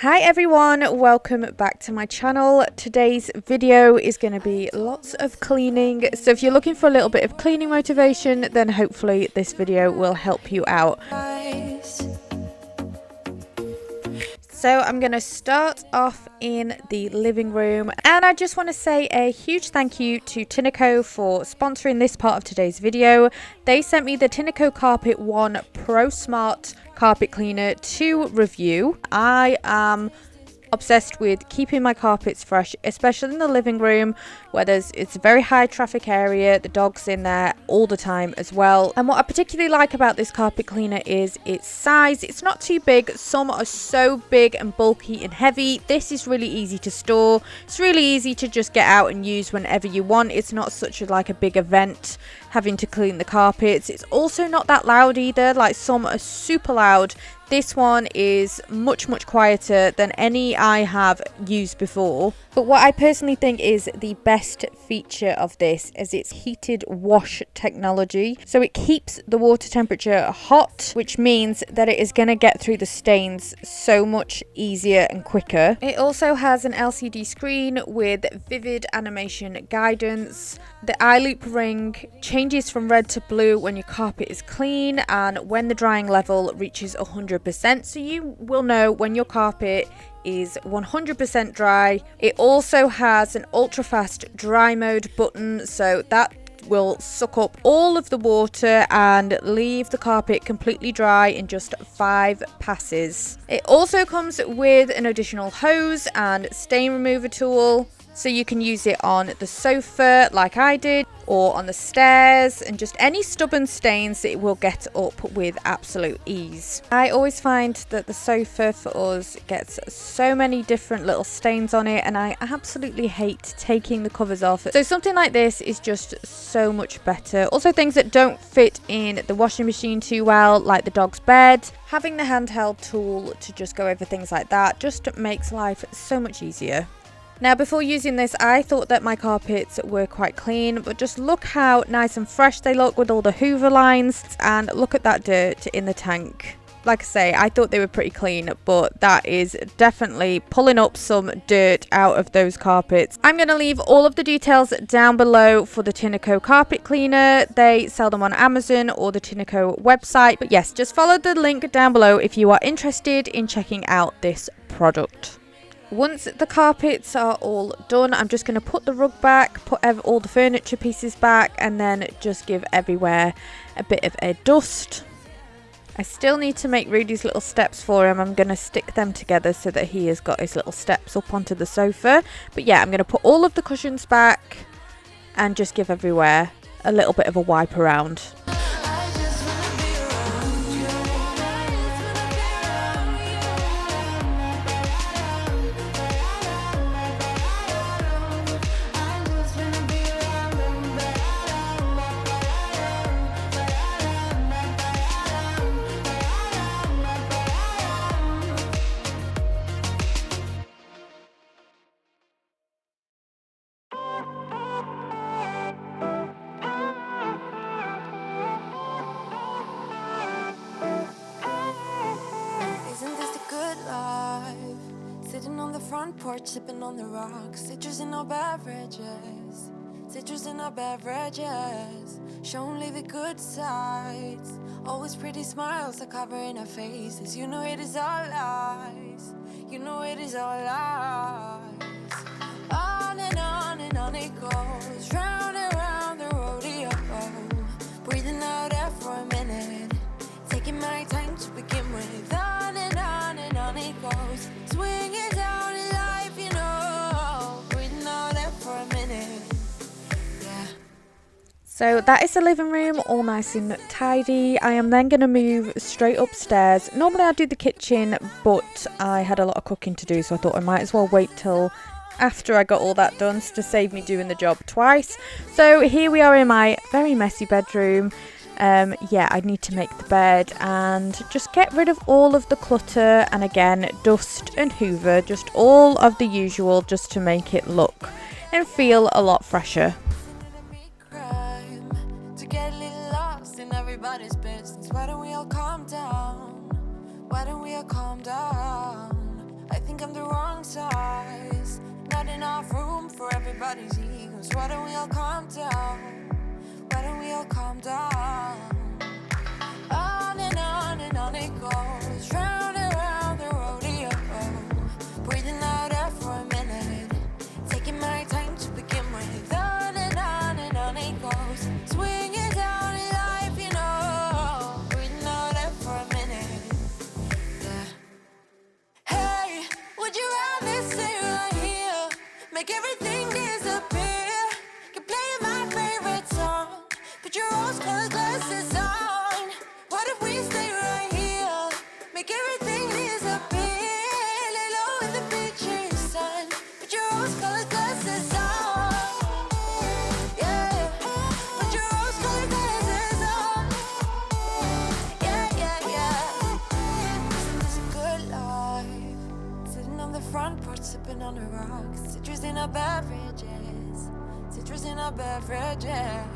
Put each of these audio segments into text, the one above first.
Hi everyone, welcome back to my channel. Today's video is going to be lots of cleaning, so if you're looking for a little bit of cleaning motivation, then hopefully this video will help you out. So I'm going to start off in the living room, and I just want to say a huge thank you to Tinaco for sponsoring this part of today's video. They sent me the Tinaco Carpet One Pro Smart carpet cleaner to review. I am obsessed with keeping my carpets fresh, especially in the living room where it's a very high traffic area. The dog's in there all the time as well. And what I particularly like about this carpet cleaner is its size. It's not too big. Some are so big and bulky and heavy. This is really easy to store. It's really easy to just get out and use whenever you want. It's not such a big event having to clean the carpets. It's also not that loud either. Like, some are super loud. This one is much quieter than any I have used before. But what I personally think is the best feature of this is its heated wash technology. So it keeps the water temperature hot, which means that it is going to get through the stains so much easier and quicker. It also has an LCD screen with vivid animation guidance. The eye loop ring changes from red to blue when your carpet is clean and when the drying level reaches 100%, so you will know when your carpet is 100% dry. It also has an ultra fast dry mode button, so that will suck up all of the water and leave the carpet completely dry in just 5 passes. It also comes with an additional hose and stain remover tool, so you can use it on the sofa like I did, or on the stairs, and just any stubborn stains it will get up with absolute ease. I always find that the sofa for us gets so many different little stains on it, and I absolutely hate taking the covers off. So something like this is just so much better. Also, things that don't fit in the washing machine too well, like the dog's bed, having the handheld tool to just go over things like that just makes life so much easier. Now, before using this, I thought that my carpets were quite clean, but just look how nice and fresh they look with all the Hoover lines, and look at that dirt in the tank. Like I say, I thought they were pretty clean, but that is definitely pulling up some dirt out of those carpets. I'm going to leave all of the details down below for the Tinaco carpet cleaner. They sell them on Amazon or the Tinaco website. But yes, just follow the link down below if you are interested in checking out this product. Once the carpets are all done, I'm just going to put the rug back, put all the furniture pieces back, and then just give everywhere a bit of a dust. I still need to make Rudy's little steps for him. I'm going to stick them together so that he has got his little steps up onto the sofa. But yeah, I'm going to put all of the cushions back and just give everywhere a little bit of a wipe around. Sitting on the front porch, sipping on the rocks. Citrus in our beverages. Citrus in our beverages. Show only the good sides. Always pretty smiles are covering our faces. You know it is all lies. You know it is all lies. On and on it goes. Round and round the rodeo. Breathing out air for a minute. Taking my time to begin with. On and on it goes. Swinging down in life, you know. Breathing out air for a minute. Yeah. So that is the living room, all nice and tidy. I am then going to move straight upstairs. Normally I do the kitchen, but I had a lot of cooking to do, so I thought I might as well wait till after I got all that done to save me doing the job twice. So here we are in my very messy bedroom. Yeah, I need to make the bed and just get rid of all of the clutter, and again, dust and hoover, just all of the usual, just to make it look and feel a lot fresher. To get a little lost in everybody's business. Why don't we all calm down? Why don't we all calm down? I think I'm the wrong size. Not enough room for everybody's egos. Why don't we all calm down? Why don't we all calm down? On and on it goes, round and round the rodeo. Breathing out air for a minute, taking my time to begin with. On and on it goes, swinging down in life, you know. Breathing out air for a minute, yeah. Hey, would you rather stay right here, make everything disappear? Keep playing my favorite song, put your rose-colored glasses on. What if we stay right here, make everything disappear? Lay low in the beach's sun, put your rose-colored glasses on. Yeah, put your rose-colored glasses on. Yeah, yeah, yeah. It's a good life, sitting on the front porch, sipping on the rocks, citrus in our beverages, citrus in our beverages.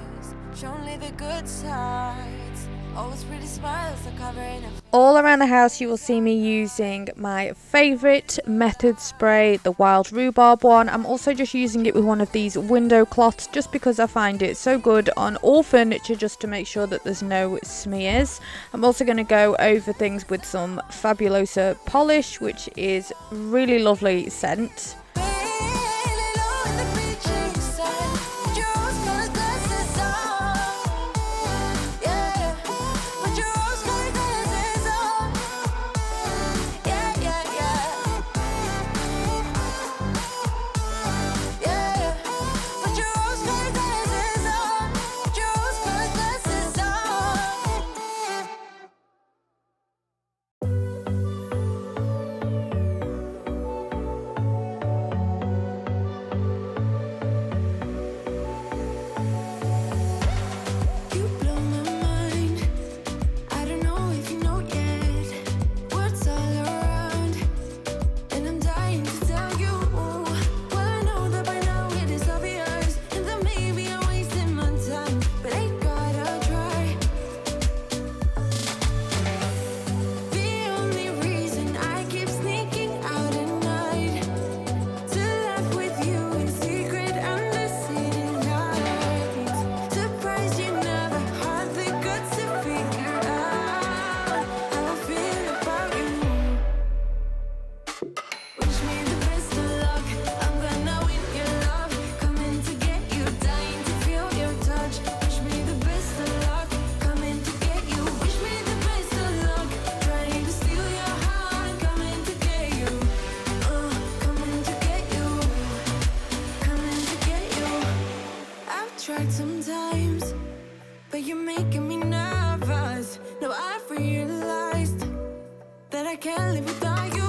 Show only the good sides. Always pretty smiles are covering up. All around the house you will see me using my favourite method spray, the wild rhubarb one. I'm also just using it with one of these window cloths just because I find it so good on all furniture, just to make sure that there's no smears. I'm also going to go over things with some Fabulosa polish, which is really lovely scent. Tried sometimes, but you're making me nervous. No, I've realized that I can't live without you.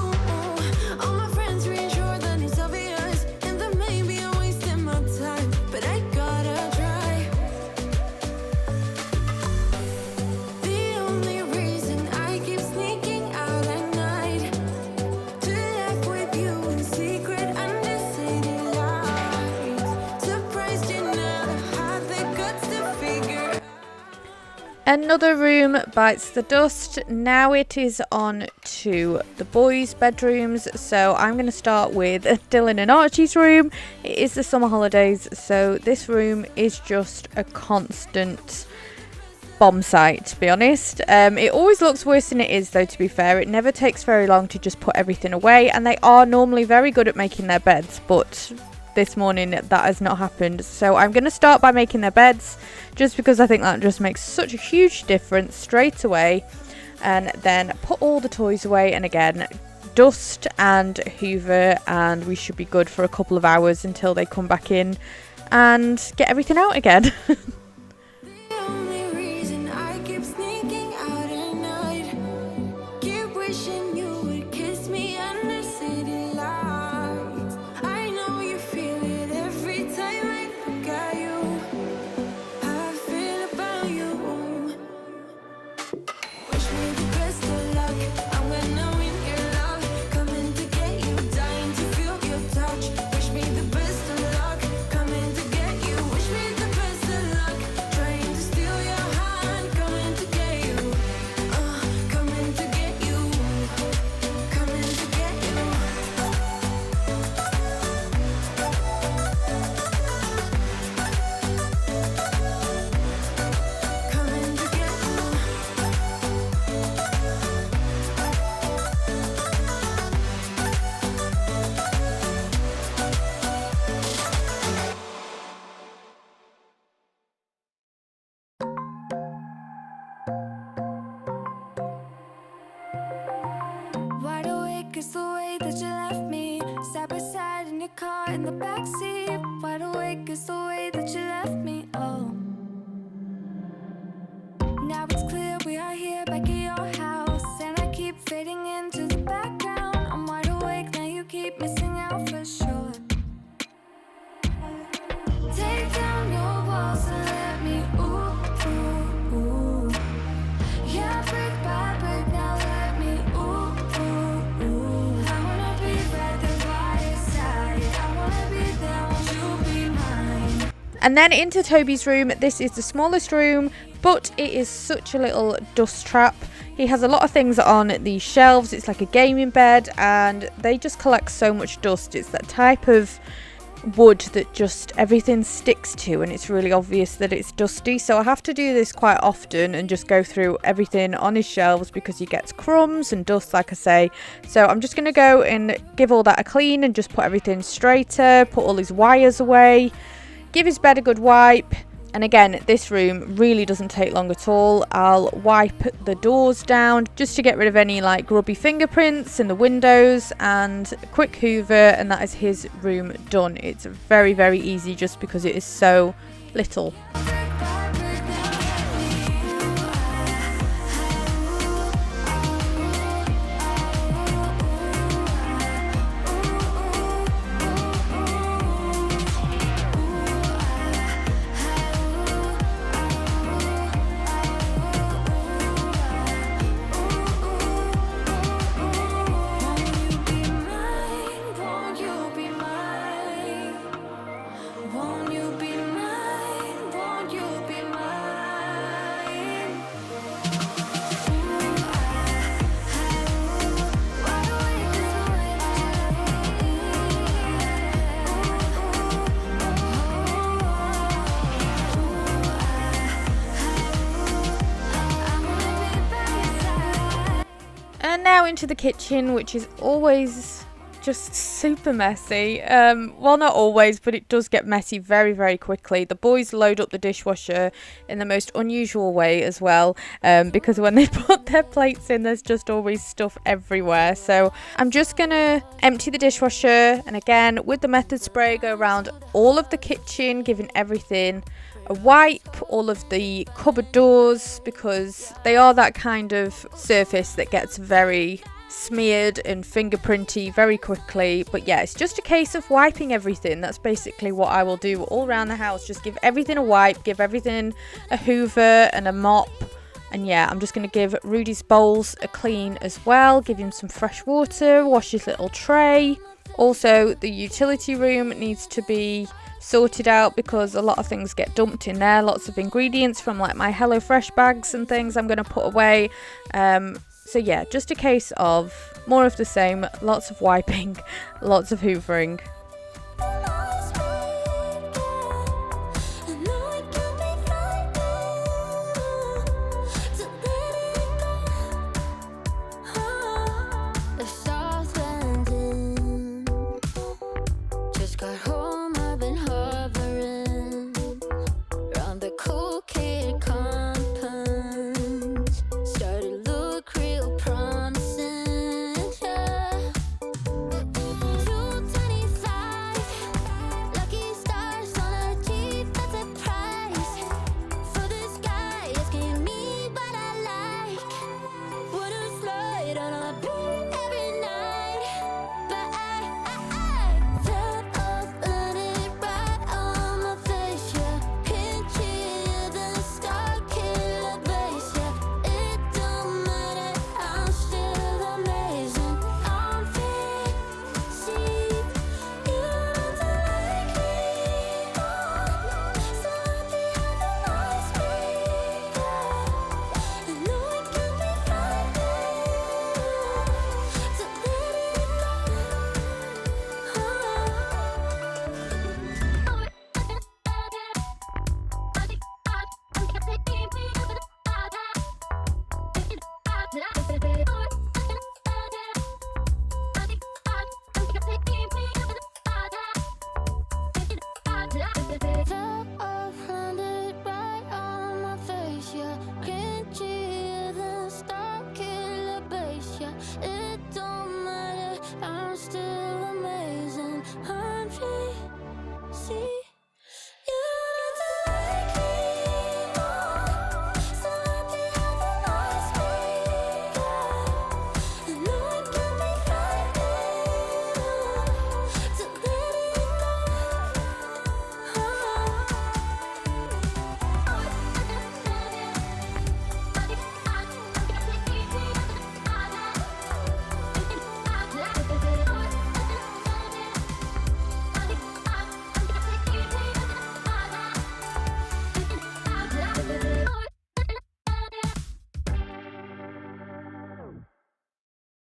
All my friends reassure that it's obvious, and that maybe I'm wasting my time, but I gotta try. The only reason I keep sneaking out at night to laugh with you in secret under city lights. Surprised you never had the guts to figure out. Another room bites the dust. Now it is on to the boys' bedrooms. So I'm going to start with Dylan and Archie's room. It is the summer holidays, so this room is just a constant bomb site, to be honest. It always looks worse than it is, though, to be fair. It never takes very long to just put everything away, and they are normally very good at making their beds, but this morning that has not happened. So I'm going to start by making their beds, just because I think that just makes such a huge difference straight away, and then put all the toys away, and again dust and hoover, and we should be good for a couple of hours until they come back in and get everything out again. The only reason I keep sneaking out at night, keep wishing you would kiss me under city lights. I know you feel it every time I look at you. How I feel about you. Wish me the best of luck. I'm gonna win your love. Coming to get you, dying to feel your touch. Wish me the best of luck. Coming to get you. Wish me the best of luck. is the way that you left me, side by side in your car in the backseat. Wide awake is the way that you left me. Oh, now it's clear we are here back at your house, and I keep fading into the background. I'm wide awake now, you keep missing out for sure. Take down your walls and let me ooh, ooh, ooh. Yeah, brick by brick, now let me ooh, ooh, ooh. I wanna be right there by your side. I wanna be there, won't you be mine? And then into Toby's room. This is the smallest room, but it is such a little dust trap. He has a lot of things on these shelves. It's like a gaming bed, and they just collect so much dust. It's that type of wood that just everything sticks to, and it's really obvious that it's dusty. So I have to do this quite often and just go through everything on his shelves because he gets crumbs and dust, like I say. So I'm just going to go and give all that a clean and just put everything straighter, put all his wires away, give his bed a good wipe. And again, this room really doesn't take long at all. I'll wipe the doors down just to get rid of any like grubby fingerprints in the windows, and a quick hoover, and that is his room done. It's very, very easy just because it is so little. And now into the kitchen, which is always just super messy. Well, not always, but it does get messy very, very quickly. The boys load up the dishwasher in the most unusual way as well, because when they put their plates in, there's just always stuff everywhere. So I'm just gonna empty the dishwasher, and again with the method spray go around all of the kitchen, giving everything a wipe, all of the cupboard doors, because they are that kind of surface that gets very smeared and fingerprinty very quickly. But yeah, it's just a case of wiping everything. That's basically what I will do all around the house. Just give everything a wipe, give everything a hoover and a mop. And yeah, I'm just going to give Rudy's bowls a clean as well, give him some fresh water, wash his little tray. Also, the utility room needs to be sorted out because a lot of things get dumped in there. Lots of ingredients from like my HelloFresh bags and things I'm going to put away. So yeah, just a case of more of the same, lots of wiping, lots of hoovering.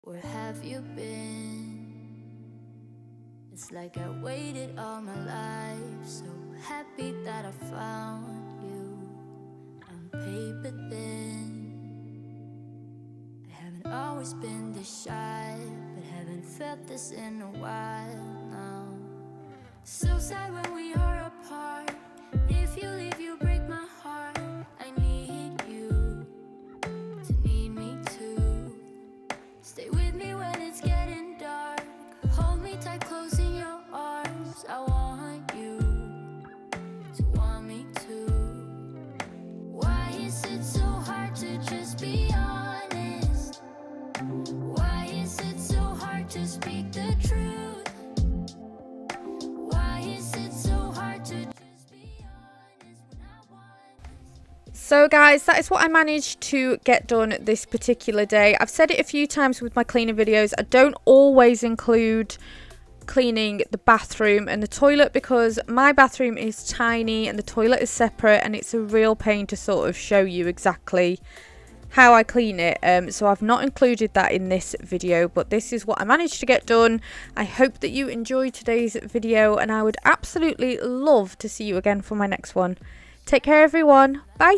Where have you been? It's like I waited all my life, so happy that I found you. On paper thin, I haven't always been this shy, but haven't felt this in a while now. So sad when we are apart. If you leave, you break my heart. I need you to need me too. Stay with me when it's getting dark. Hold me tight, close in your arms. I want you to want me too. Why is it so hard to just be honest? Why is it so hard to speak the truth? Why is it so hard to just be honest when I want? So guys, that is what I managed to get done this particular day. I've said it a few times with my cleaning videos. I don't always include cleaning the bathroom and the toilet because my bathroom is tiny and the toilet is separate, and it's a real pain to sort of show you exactly how I clean it. So I've not included that in this video, but this is what I managed to get done. I hope that you enjoyed today's video, and I would absolutely love to see you again for my next one. Take care everyone. Bye.